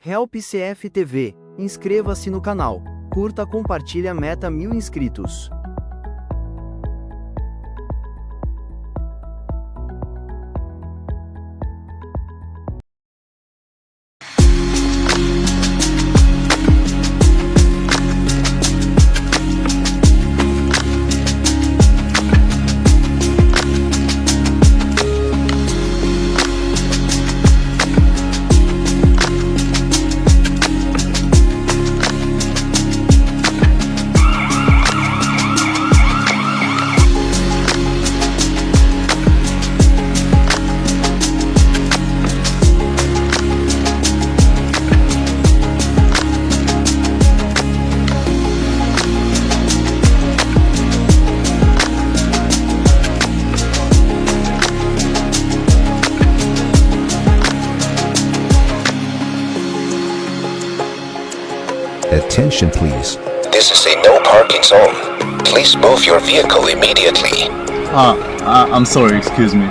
Help CF TV, inscreva-se no canal, curta, compartilha, meta 1000 inscritos. Attention please. This is a no parking zone. Please move your vehicle immediately. I'm sorry, excuse me.